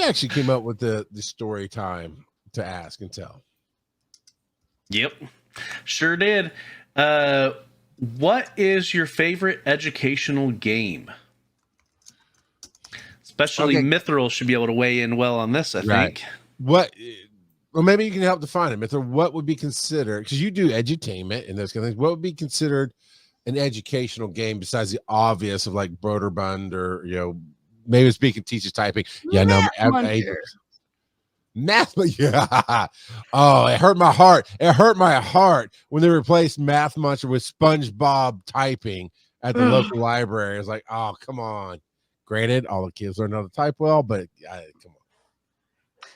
actually came up with the story time to ask and tell. Yep, sure did. What is your favorite educational game? Especially Mithril should be able to weigh in well on this, I think. What? Well, maybe you can help define it, Mithril. What would be considered, because you do edutainment and those kind of things, what would be considered an educational game besides the obvious of like Broderbund or, maybe speaking teachers typing? Yeah, Math, yeah. Oh, it hurt my heart. It hurt my heart when they replaced Math Muncher with SpongeBob typing at the local library. It's like, oh, come on. Granted, all the kids learn how to type well, but come on.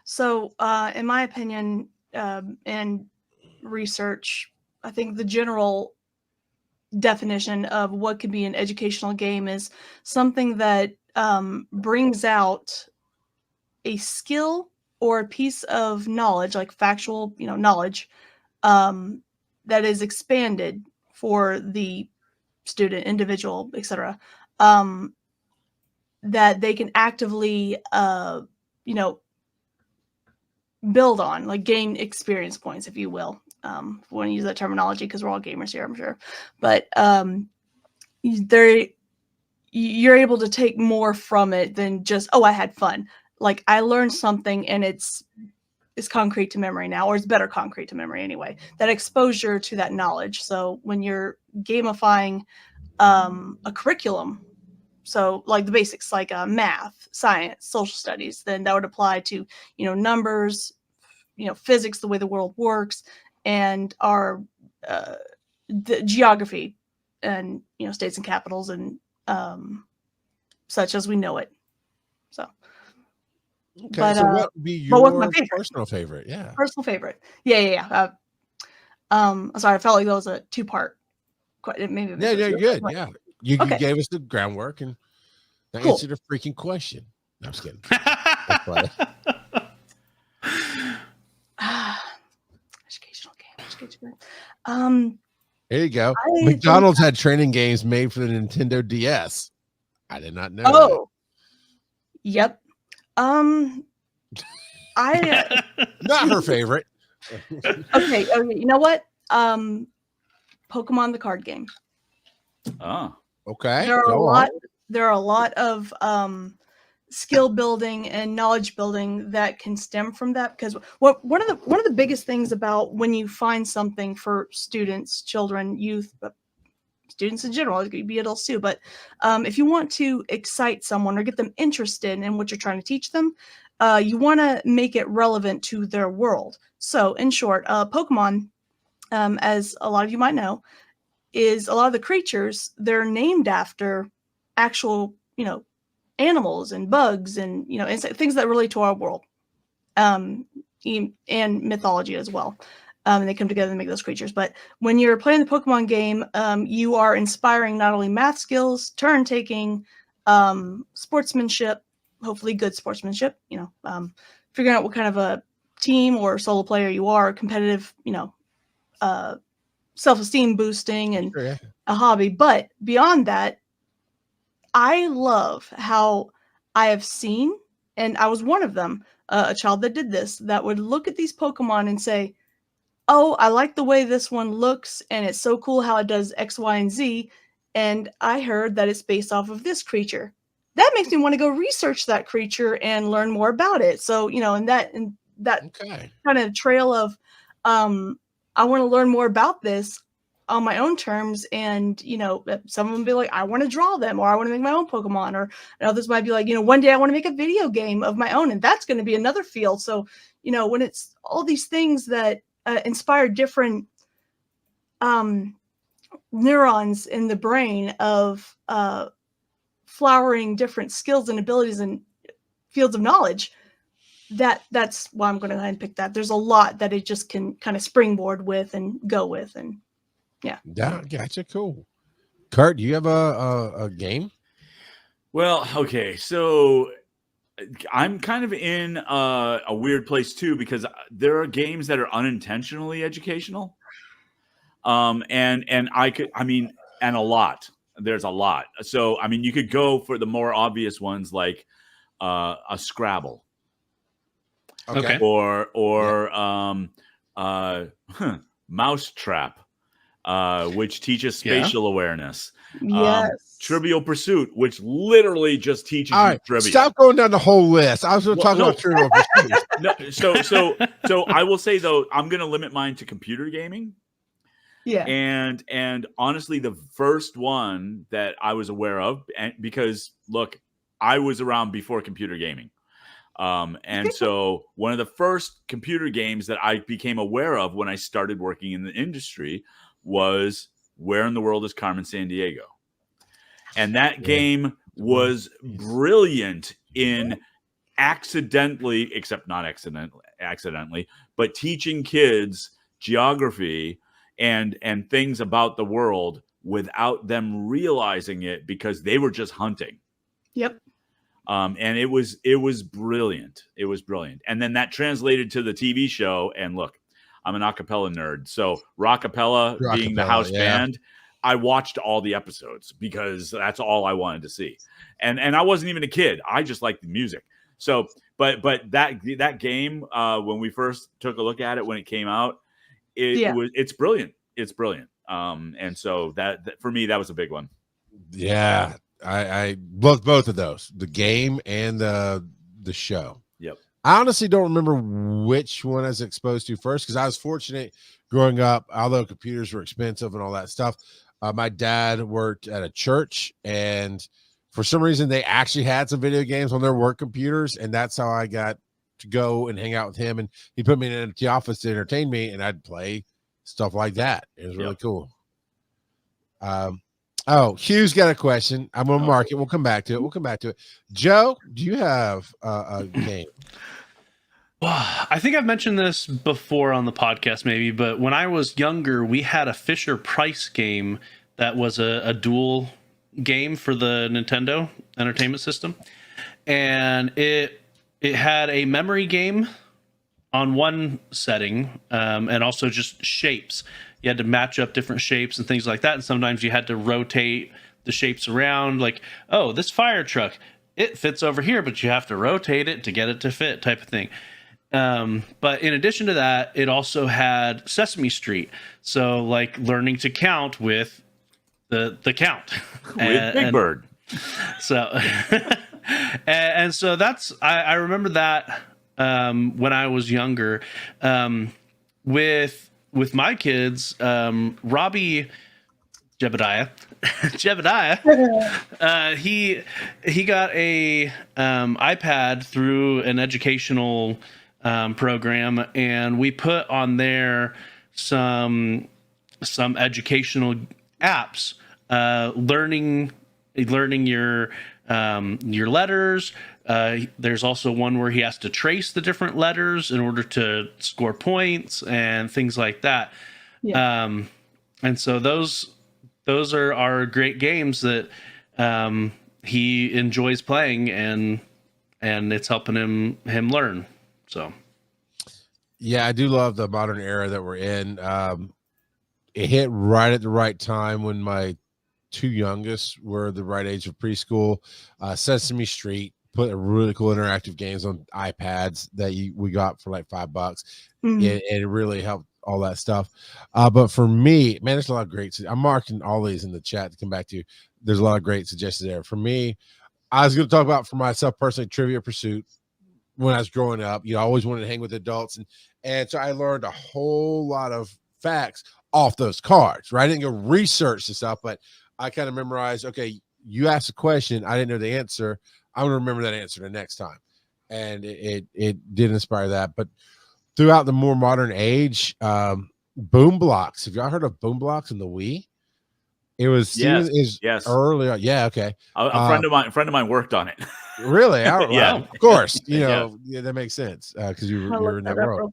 So, in my opinion, and research, I think the general definition of what could be an educational game is something that brings out a skill or a piece of knowledge, like factual, knowledge, that is expanded for the student, individual, etc., that they can actively, build on, like gain experience points, if you will. If we want to use that terminology, because we're all gamers here, I'm sure. But you're able to take more from it than just, oh, I had fun. Like I learned something and it's concrete to memory now, or it's better concrete to memory anyway. That exposure to that knowledge. So when you're gamifying a curriculum, so like the basics, like math, science, social studies, then that would apply to, numbers, physics, the way the world works, and our the geography and, states and capitals and such as we know it. So. Okay, but, so what would be your personal favorite? Yeah. Personal favorite. Yeah. I'm sorry, I felt like that was a two-part. Maybe. Yeah, you're good. Yeah. You gave us the groundwork and answered a freaking question. No, I'm just kidding. Educational game. There you go. McDonald's had training games made for the Nintendo DS. I did not know. Oh. That. Yep. Not her favorite. Okay. You know what? Pokemon the card game. Oh. Okay. There are a lot of skill building and knowledge building that can stem from that, because one of the biggest things about when you find something for students, children, youth, but students in general, it could be adults too, but if you want to excite someone or get them interested in what you're trying to teach them, you want to make it relevant to their world. So in short, Pokemon, as a lot of you might know, is a lot of the creatures, they're named after actual, animals and bugs and, things that relate to our world, and mythology as well. And they come together to make those creatures. But when you're playing the Pokemon game, you are inspiring not only math skills, turn taking, sportsmanship, hopefully good sportsmanship, figuring out what kind of a team or solo player you are, competitive, self-esteem boosting and a hobby. But beyond that, I love how I have seen, and I was one of them, a child that did this, that would look at these Pokemon and say, oh, I like the way this one looks, and it's so cool how it does X, Y, and Z, and I heard that it's based off of this creature. That makes me want to go research that creature and learn more about it. So, and that kind of trail of, I want to learn more about this on my own terms, and some of them be like, I want to draw them, or I want to make my own Pokemon, or others might be like, one day I want to make a video game of my own, and that's going to be another field. So, when it's all these things that inspire different neurons in the brain of flowering different skills and abilities and fields of knowledge, that's why I'm going to go ahead and pick that. There's a lot that it just can kind of springboard with and go with, and yeah. Gotcha. Cool. Kurt, do you have a game? Well, okay, so I'm kind of in a weird place too, because there are games that are unintentionally educational, and a lot. There's a lot. So I mean, you could go for the more obvious ones like a Scrabble. Okay. or Mousetrap, which teaches spatial awareness. Yes. Trivial Pursuit, which literally just teaches All you right, trivia. stop going down the whole list. I was going to talk about Trivial Pursuit. No, so I will say though, I'm going to limit mine to computer gaming. Yeah. And honestly, the first one that I was aware of, and because look, I was around before computer gaming. And so one of the first computer games that I became aware of when I started working in the industry was Where in the World is Carmen Sandiego? And that game was brilliant in accidentally, except not accidentally, but teaching kids geography and things about the world without them realizing it because they were just hunting. Yep. And it was brilliant. It was brilliant. And then that translated to the TV show. And look, I'm an acapella nerd. So Rockapella being the house band, I watched all the episodes because that's all I wanted to see. And I wasn't even a kid. I just liked the music. So, but that game, when we first took a look at it when it came out, it's brilliant. It's brilliant. And so that for me, that was a big one. Yeah. I loved both of those, the game and the show. Yep. I honestly don't remember which one I was exposed to first because I was fortunate growing up, although computers were expensive and all that stuff. My dad worked at a church, and for some reason they actually had some video games on their work computers, and that's how I got to go and hang out with him. And he put me in the office to entertain me, and I'd play stuff like that. It was really cool. Oh, Hugh's got a question. I'm going to mark it. We'll come back to it. Joe, do you have a game? I think I've mentioned this before on the podcast, maybe, but when I was younger, we had a Fisher-Price game that was a dual game for the Nintendo Entertainment System, and it had a memory game on one setting, and also just shapes. You had to match up different shapes and things like that. And sometimes you had to rotate the shapes around, like, oh, this fire truck, it fits over here, but you have to rotate it to get it to fit, type of thing. But in addition to that, it also had Sesame Street. So like learning to count with the count. With Big Bird. So, and so that's, I remember that, when I was younger, with my kids, Robbie Jebediah, he got a iPad through an educational program, and we put on there some educational apps, learning your letters. There's also one where he has to trace the different letters in order to score points and things like that. Yeah. And so those are great games that he enjoys playing, and it's helping him learn. So yeah, I do love the modern era that we're in. It hit right at the right time when my two youngest were the right age of preschool. Sesame Street put a really cool interactive games on iPads that we got for like $5. Mm-hmm. It really helped all that stuff. But for me, man, there's a lot of great. I'm marking all these in the chat to come back to. There's a lot of great suggestions there. For me, I was going to talk about for myself personally, Trivia Pursuit. When I was growing up, I always wanted to hang with adults, and so I learned a whole lot of facts off those cards. Right, I didn't go research the stuff, but I kind of memorized. Okay, you asked a question, I didn't know the answer. I'm going to remember that answer the next time, and it did inspire that. But throughout the more modern age, Boom Blocks. Have y'all heard of Boom Blocks in the Wii? It was yes. earlier. Yeah, okay. A friend of mine worked on it. Really? Yeah, of course. Yeah, that makes sense because you were in that world.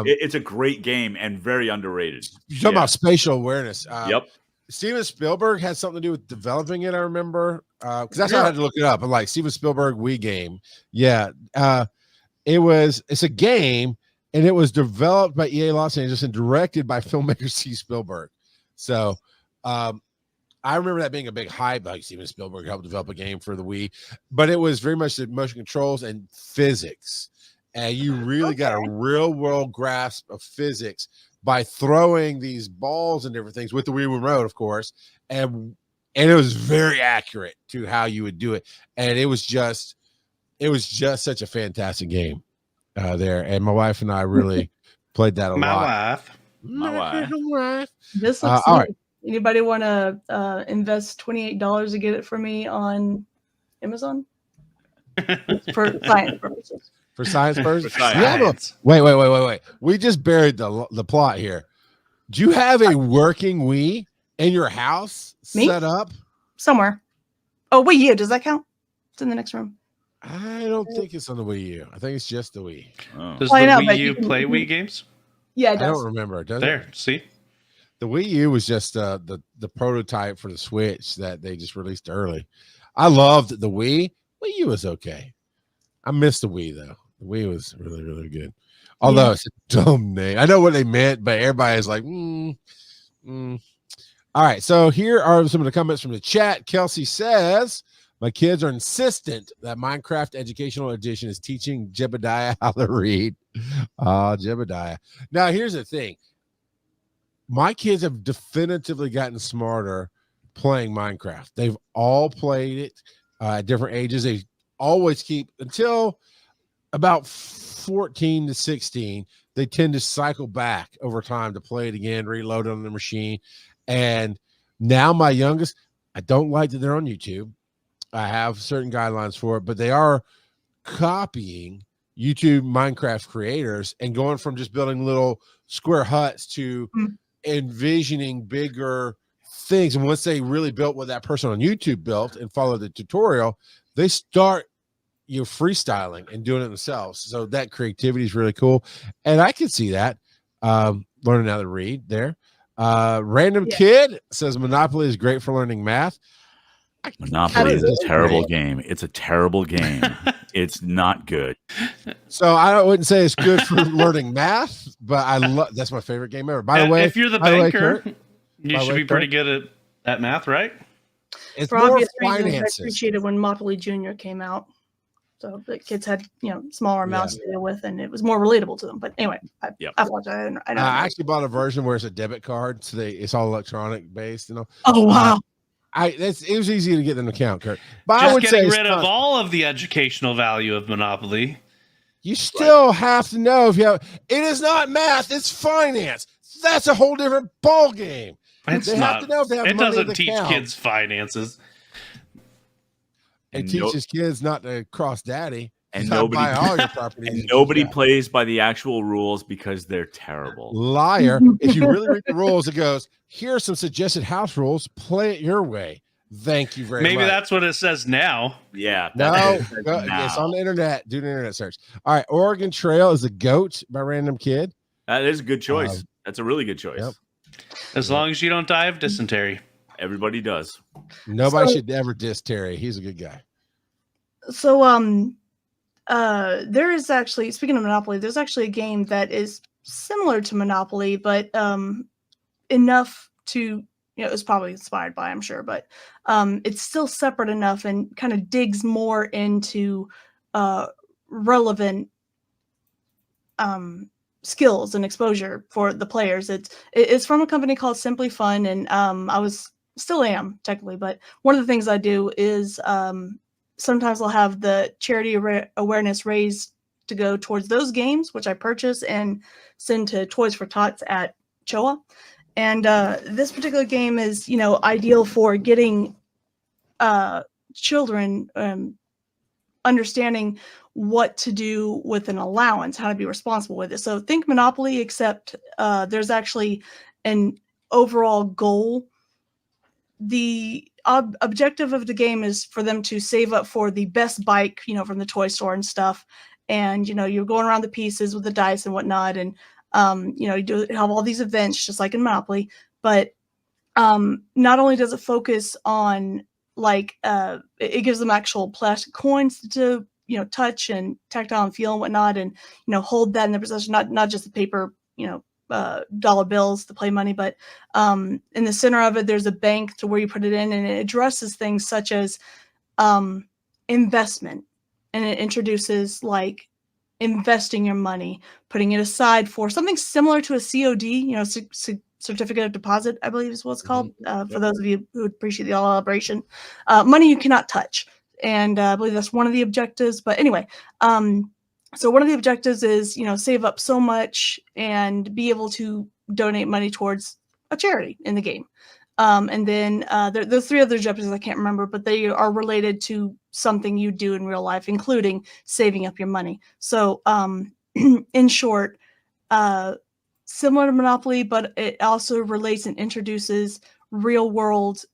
It's a great game and very underrated. You're talking about spatial awareness. Yep. Steven Spielberg had something to do with developing it. I remember because that's how I had to look it up. I'm like Steven Spielberg Wii game. Yeah. It's a game, and it was developed by EA Los Angeles and directed by filmmaker Steven Spielberg. So I remember that being a big hype. Like Steven Spielberg helped develop a game for the Wii, but it was very much the motion controls and physics. and you really got a real world grasp of physics by throwing these balls and different things with the Wii remote, of course, and it was very accurate to how you would do it, and it was just such a fantastic game there, and my wife and I really played that a lot. My wife. This looks all neat. right. Anybody want to invest $28 to get it for me on Amazon? For science purposes. For science purposes? For science. Wait. We just buried the plot here. Do you have a working Wii in your house set up? Somewhere. Oh, Wii U. Does that count? It's in the next room. I don't think it's on the Wii U. I think it's just the Wii. Oh. Does the Wii U play Wii games? Yeah, it does. I don't remember. Does there, it? See? The Wii U was just the prototype for the Switch that they just released early. I loved the Wii. Wii U was okay. I missed the Wii, though. The Wii was really, really good. Although it's a dumb name. I know what they meant, but everybody is like, All right, so here are some of the comments from the chat. Kelsey says, my kids are insistent that Minecraft Educational Edition is teaching Jebediah how to read. Jebediah. Now, here's the thing. My kids have definitively gotten smarter playing Minecraft. They've all played it at different ages. They always keep, until about 14 to 16, they tend to cycle back over time to play it again, reload it on the machine. And now my youngest, I don't like that they're on YouTube. I have certain guidelines for it, but they are copying YouTube Minecraft creators and going from just building little square huts to envisioning bigger things. And once they really built what that person on YouTube built and followed the tutorial, they start freestyling and doing it themselves. So that creativity is really cool. And I can see that learning how to read there. Random Kid says Monopoly is great for learning math. Monopoly is a terrible game. It's a terrible game. It's not good. So I wouldn't say it's good for learning math, but I love, that's my favorite game ever. By the way, if you're the banker, you should be pretty good at math, right? It's for more obvious finances. reasons, I appreciated when Monopoly Junior came out. So the kids had, smaller amounts to deal with, and it was more relatable to them. But anyway, I've watched it. I actually bought a version where it's a debit card, so it's all electronic based. Oh wow! It was easy to get an account, Kurt. But just I would getting say rid of all of the educational value of Monopoly. You still have to know if you have. It is not math; it's finance. That's a whole different ball game. It's they not. Have to know if they have it money doesn't teach account. Kids finances. It teaches kids not to cross daddy. And nobody buy all your properties. And nobody plays by the actual rules because they're terrible. Liar. If you really read the rules, it goes, here are some suggested house rules. Play it your way. Thank you very much. Maybe that's what it says now. Yeah. It's on the internet. Do an internet search. All right. Oregon Trail is a goat by Random Kid. That is a good choice. That's a really good choice. Yep. As long as you don't die of dysentery. Everybody does. Nobody should ever diss Terry. He's a good guy. So, there is actually, speaking of Monopoly, there's actually a game that is similar to Monopoly, but enough to, it's probably inspired by, I'm sure, but it's still separate enough and kind of digs more into relevant skills and exposure for the players. It's from a company called Simply Fun, and still am technically, but one of the things I do is sometimes I'll have the charity awareness raised to go towards those games, which I purchase and send to Toys for Tots at CHOA. And this particular game is, ideal for getting children understanding what to do with an allowance, how to be responsible with it. So think Monopoly, except there's actually an overall goal. The objective of the game is for them to save up for the best bike, from the toy store and stuff. And, you're going around the pieces with the dice and whatnot. And, you have all these events just like in Monopoly. But not only does it focus on it gives them actual plastic coins to, touch and tactile and feel and whatnot. And, hold that in their possession, not just the paper, dollar bills to play money, but in the center of it there's a bank to where you put it in, and it addresses things such as investment, and it introduces investing your money, putting it aside for something similar to a COD, certificate of deposit, I believe is what it's called. For those of you who appreciate the elaboration, money you cannot touch. And I believe that's one of the objectives. But anyway, so one of the objectives is, save up so much and be able to donate money towards a charity in the game. And then there's 3 other objectives I can't remember, but they are related to something you do in real life, including saving up your money. So in short, similar to Monopoly, but it also relates and introduces real world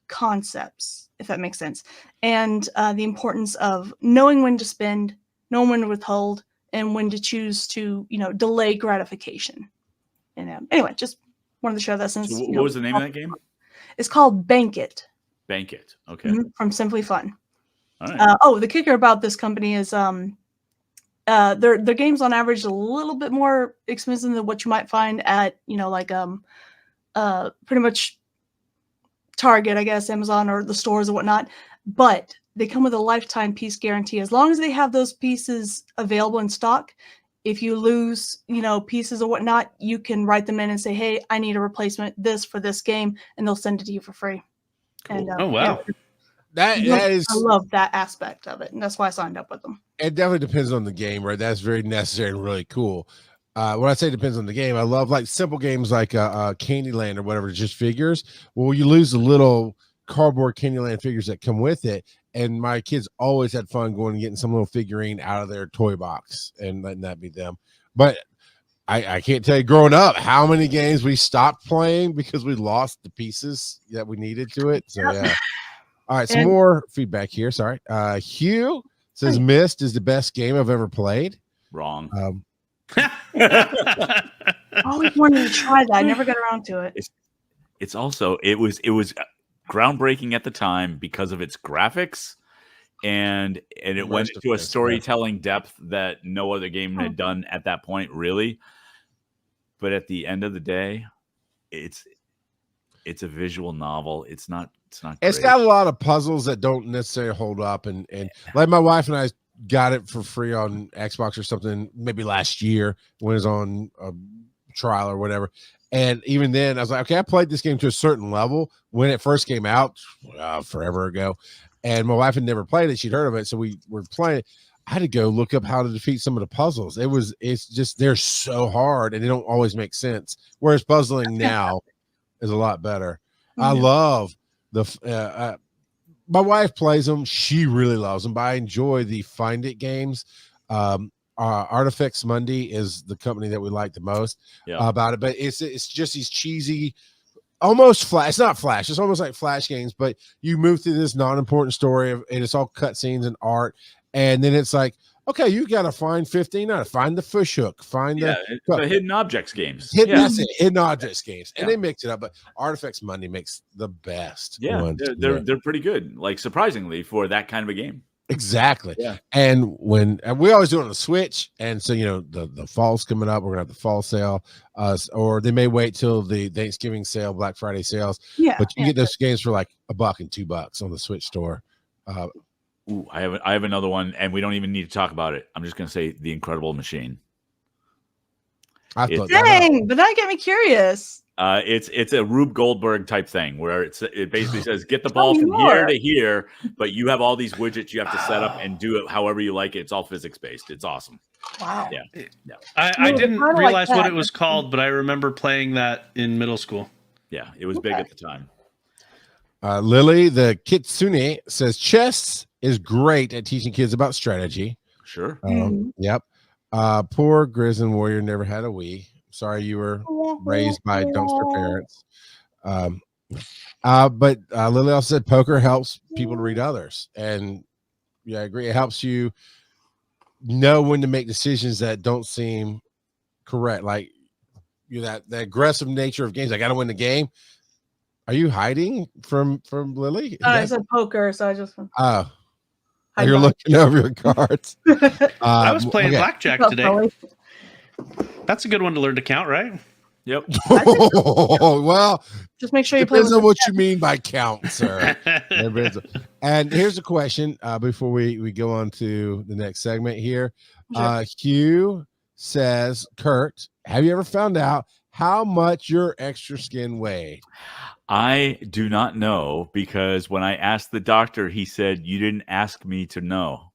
concepts, if that makes sense. And the importance of knowing when to spend, knowing when to withhold, and when to choose to, delay gratification. And anyway, just wanted to share that since. So what was the name of that game? It's called Bank It. Bank It. Okay. From Simply Fun. All right. The kicker about this company is their games on average a little bit more expensive than what you might find at pretty much Target, I guess, Amazon, or the stores or whatnot. But they come with a lifetime piece guarantee. As long as they have those pieces available in stock, if you lose, pieces or whatnot, you can write them in and say, "Hey, I need a replacement for this game," and they'll send it to you for free. Cool. And, Oh wow, I love that aspect of it, and that's why I signed up with them. It definitely depends on the game, right? That's very necessary and really cool. When I say it depends on the game, I love like simple games like Candyland or whatever, just figures. Well, you lose the little cardboard Candyland figures that come with it. And my kids always had fun going and getting some little figurine out of their toy box and letting that be them. But I can't tell you growing up how many games we stopped playing because we lost the pieces that we needed to it. So yeah. All right, some more feedback here. Sorry. Hugh says Myst is the best game I've ever played. Wrong. I always wanted to try that. I never got around to it. It's also it was groundbreaking at the time because of its graphics, and it went into a storytelling depth that no other game had done at that point, really. But at the end of the day, it's a visual novel. It's not great. It's got a lot of puzzles that don't necessarily hold up, and like my wife and I got it for free on Xbox or something maybe last year when it was on a trial or whatever. And even then I was like, okay, I played this game to a certain level when it first came out forever ago, and my wife had never played it. She'd heard of it, so we were playing it. I had to go look up how to defeat some of the puzzles. It's just they're so hard and they don't always make sense, whereas puzzling now is a lot better. I love the my wife plays them. She really loves them, but I enjoy the Find It games. Artifacts Monday is the company that we like the most about it, but it's just these cheesy, almost flash. It's not flash. It's almost like flash games, but you move through this non-important story and it's all cutscenes and art, and then it's like, okay, you got to find 15. Find the fish hook. Find the hidden objects games. That's it. Hidden objects games, and they mix it up. But Artifacts Monday makes the best. Yeah, ones. They're pretty good. Like surprisingly for that kind of a game. Exactly. Yeah. And we always do it on the Switch, and so the fall's coming up. We're gonna have the fall sale, or they may wait till the Thanksgiving sale, Black Friday sales. Yeah, but you get those games for like $1 and $2 on the Switch store. Ooh, I have another one, and we don't even need to talk about it. I'm just gonna say The Incredible Machine. Dang, but that get me curious. It's a Rube Goldberg type thing where it basically says get the ball from here to here, but you have all these widgets you have to set up and do it however you like it. It's all physics based. It's awesome. Wow. Yeah. I didn't realize what it was called, but I remember playing that in middle school. Yeah, it was big at the time. Lily, the Kitsune, says chess is great at teaching kids about strategy. Sure. Yep. Poor Grizzly Warrior never had a Wii. Sorry you were raised by dumpster parents. But Lily also said poker helps people to read others. And yeah, I agree. It helps you know when to make decisions that don't seem correct. Like that aggressive nature of games. I got to win the game. Are you hiding from Lily? I said poker, so I just you're looking over your cards. I was playing blackjack today. That's a good one to learn to count, right? Yep. Well, just make sure you depends on what you mean by count, sir. And here's a question before we go on to the next segment here. Sure. Hugh says, Kurt, have you ever found out how much your extra skin weighed? I do not know, because when I asked the doctor, he said, "You didn't ask me to know."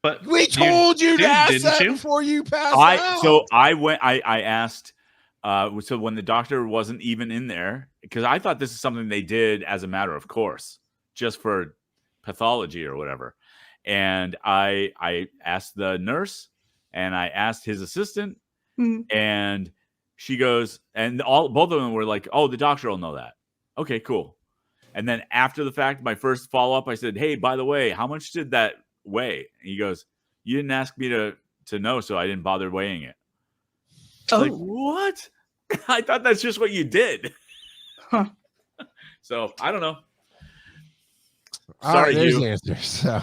But We told you to did, ask didn't that you? before you passed out. So I went. I asked. So when the doctor wasn't even in there, because I thought this is something they did as a matter of course, just for pathology or whatever. And I asked the nurse, and I asked his assistant, Mm. and she goes, and both of them were like, "Oh, the doctor will know that." Okay, cool. And then after the fact, my first follow up, I said, "Hey, by the way, how much did that weigh?" And he goes, "You didn't ask me to know, so I didn't bother weighing it." Oh. Like, what? I thought that's just what you did. Huh. So I don't know. All right, Sorry, there's Hugh. the answer. So